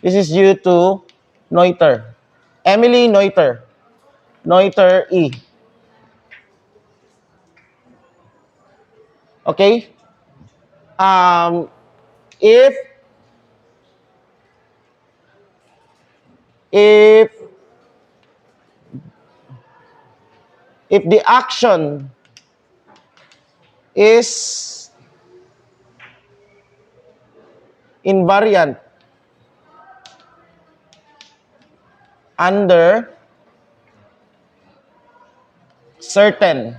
This is due to Noether. Emily Noether. Noether E. Okay? If if if the action is invariant under certain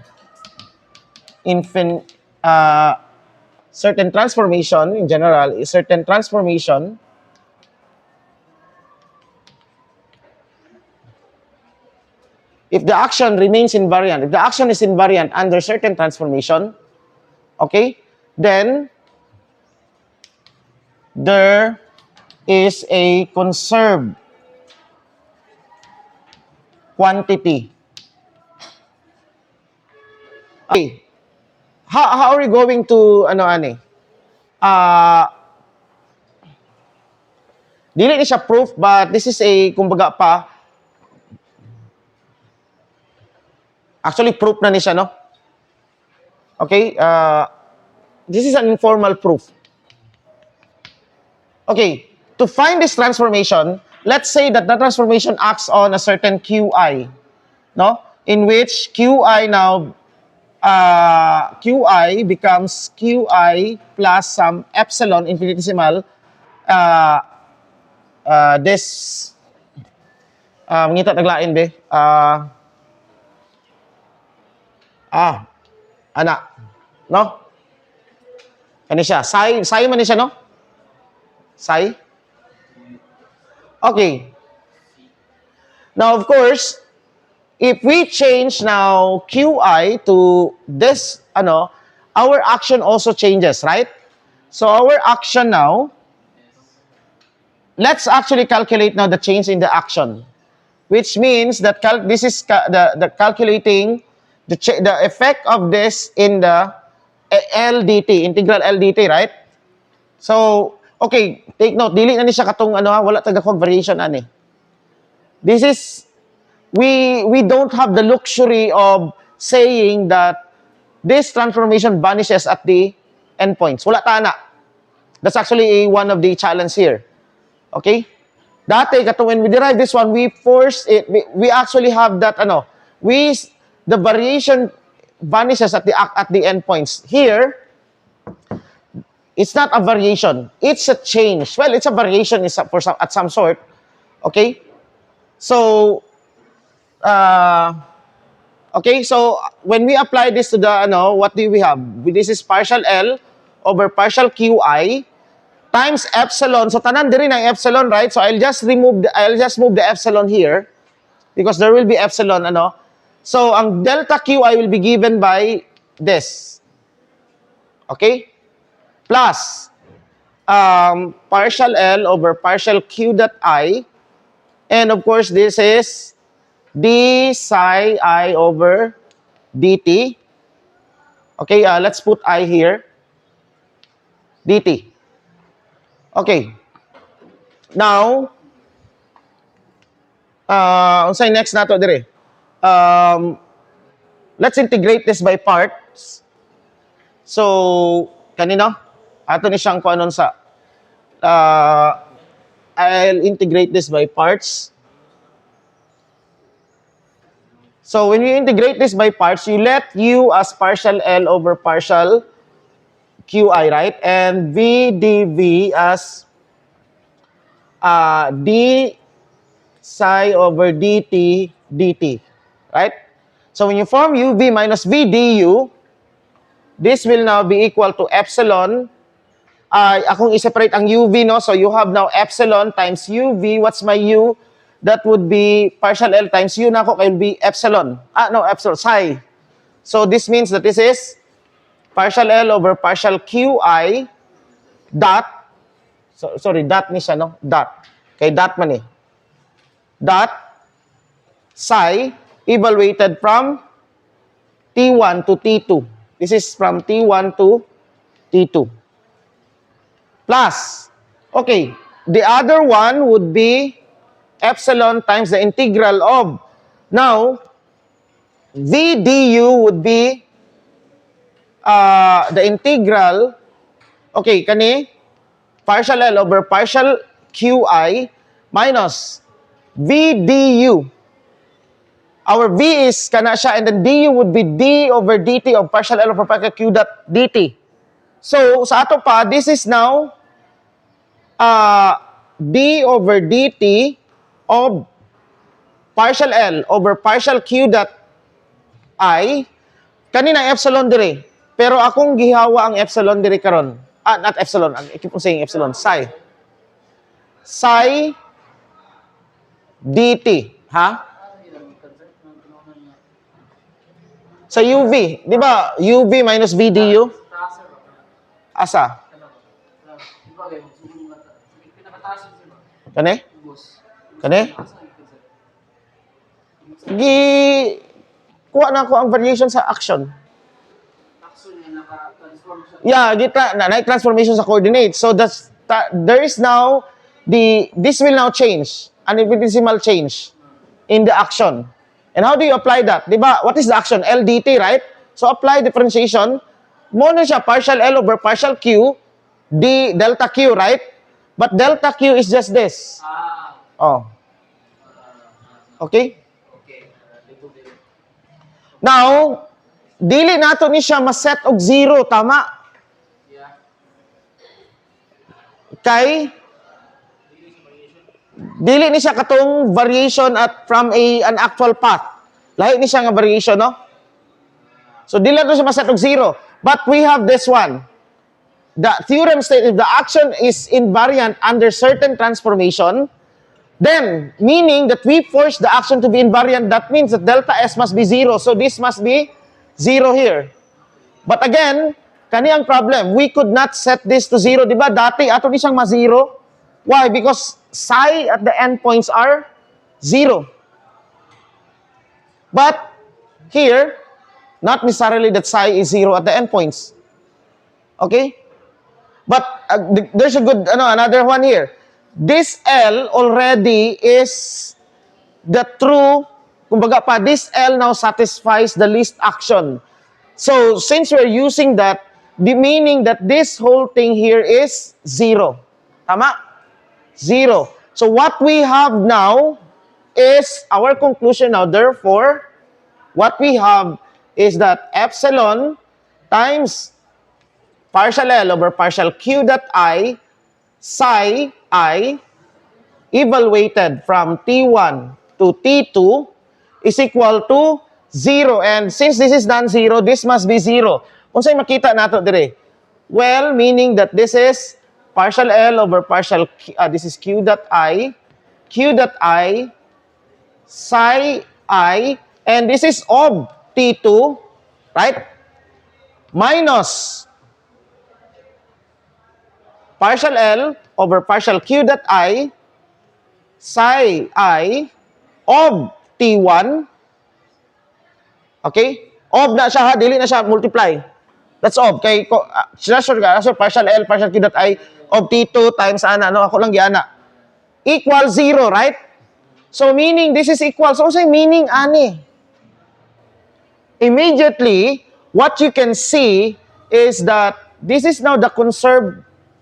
certain transformation in general, is certain transformation if the action remains invariant, if the action is invariant under certain transformation, okay, then there is a conserved quantity. Okay. How are we going to dili ni siya proof, but this is a kumbaga pa actually proof na ni siya, no? Okay, this is an informal proof. Okay, to find this transformation, let's say that the transformation acts on a certain QI, no? In which QI now QI becomes QI plus some epsilon infinitesimal this mangita taglain be ana no kani siya psi man ni siya, no? Psi. Okay, now of course if we change now QI to this our action also changes, right? So our action now, let's actually calculate now the change in the action, which means that this is the calculating the effect of this in the LDT, integral LDT, right? So, okay, take note, dili na ni siya katong wala taga-kog variation ani. This is, we don't have the luxury of saying that this transformation vanishes at the endpoints. Wala ta na. That's actually one of the challenge here. Okay? Dati, when we derive this one, we force it, we actually have that, the variation vanishes at the endpoints. Here, it's not a variation. It's a change. Well, it's a variation at some sort. Okay? So, okay, so when we apply this to the, what do we have? This is partial L over partial QI times epsilon. So tanan diri ng epsilon, right? So I'll just move the epsilon here because there will be epsilon, So ang delta QI will be given by this. Okay? Plus partial L over partial Q dot I. And of course, this is d psi I over dt. Okay, let's put I here. dt. Okay. Now, unsay next nato dire? Let's integrate this by parts. So, kanino? Ato ni siyang kuanon sa I'll integrate this by parts. So, when you integrate this by parts, you let U as partial L over partial QI, right? And V dV as d psi over dt dt, right? So when you form UV minus V du, this will now be equal to epsilon. Akong i-separate ang UV, no? So you have now epsilon times UV. What's my U? That would be partial L times U na ko will be epsilon. Epsilon, psi. So this means that this is partial L over partial QI dot, dot ni siya, no? Dot. Kay dot man eh. Dot psi evaluated from T1 to T2. This is from T1 to T2. Plus, okay, the other one would be epsilon times the integral of. Now, v du would be the integral, okay, kani, partial L over partial Qi minus v du. Our v is kana siya, and then du would be d over dt of partial L over partial Q dot dt. So, sa ato pa, this is now d over dt of partial L over partial Q dot I. Kanina epsilon dire. Pero akong gihawa ang epsilon dire karon. Not epsilon. I keep on saying epsilon. Psi. Psi dt. Ha? Sa UV. Di ba? UV minus v du? Asa? Kani? Kani? Kuha na ako ang variation sa action. Yeah, transformation sa coordinates. So there is now this will now change, an infinitesimal change in the action. And how do you apply that? Diba? What is the action? L dt, right? So apply differentiation. Mo na siya partial L over partial Q d delta Q, right? But delta Q is just this. Oh. Okay? Now, dili nato ni siya ma-set og zero, tama? Kay dili ni siya katong variation at from an actual path. Lahi ni siya nga variation, no? So dili nato siya ma-set og zero. But we have this one. The theorem states if the action is invariant under certain transformation, then, meaning that we force the action to be invariant, that means that delta S must be zero. So this must be zero here. But again, kani ang problem. We could not set this to zero. Diba? Dati, ato ni siyang ma-zero. Why? Because psi at the endpoints are zero. But here, not necessarily that psi is zero at the endpoints. Okay? But there's a good, another one here. This L already is the true, kumbaga pa, this L now satisfies the least action. So, since we're using that, the meaning that this whole thing here is zero. Tama? Zero. So, what we have now is our conclusion now. Therefore, what we have is that epsilon times partial L over partial Q dot I psi I evaluated from T1 to T2 is equal to 0. And since this is non-zero, this must be 0. Kung sa'yo makita nato dire? Well, meaning that this is partial L over partial, this is Q dot I psi I, and this is of T2, right? Minus partial L over partial Q dot I psi I of T1. Okay? Of na siya ha, dili na siya multiply. That's of. Kay, partial L, partial Q dot I of T2 times ako lang giana. Equal 0, right? So, meaning this is equal. So, say meaning ani. Immediately, what you can see is that this is now the conserved